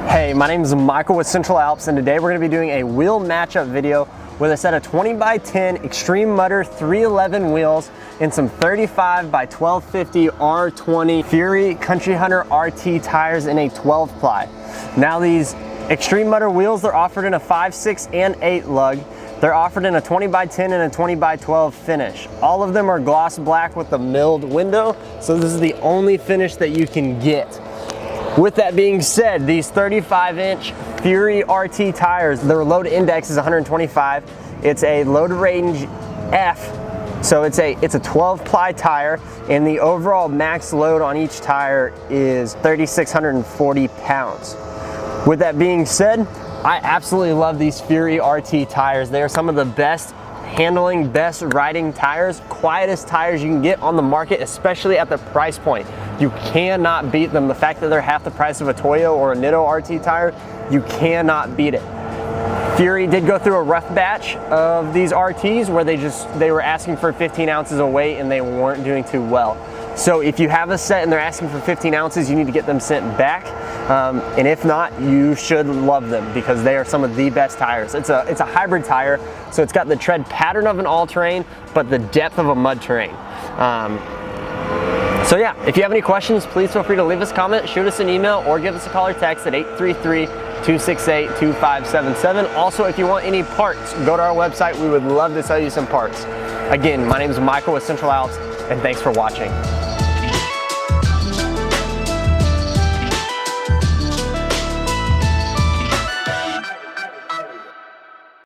Hey, my name is Michael with Central Alps, and today we're going to be doing a wheel matchup video with a set of 20x10 Xtreme Mudder 311 wheels and some 35 by 1250 R20 Fury Country Hunter RT tires in a 12 ply. Now these Xtreme Mudder wheels, they're offered in a 5, 6, and 8 lug. They're offered in a 20x10 and a 20x12 finish. All of them are gloss black with the milled window, so this is the only finish that you can get. With that being said, these 35-inch Fury RT tires, their load index is 125. It's a load range F, so it's a 12-ply tire, and the overall max load on each tire is 3,640 pounds. With that being said, I absolutely love these Fury RT tires. They are some of the best handling, best riding tires, quietest tires you can get on the market, especially at the price point. You cannot beat them. The fact that they're half the price of a Toyo or a Nitto RT tire, you cannot beat it. Fury did go through a rough batch of these RTs where they were asking for 15 ounces of weight and they weren't doing too well. So if you have a set and they're asking for 15 ounces, you need to get them sent back. And if not, you should love them because they are some of the best tires. It's a hybrid tire, so it's got the tread pattern of an all-terrain, but the depth of a mud terrain. So yeah, if you have any questions, please feel free to leave us a comment, shoot us an email, or give us a call or text at 833-268-2577. Also, if you want any parts, go to our website. We would love to sell you some parts. Again, my name is Michael with Central Alps, and thanks for watching.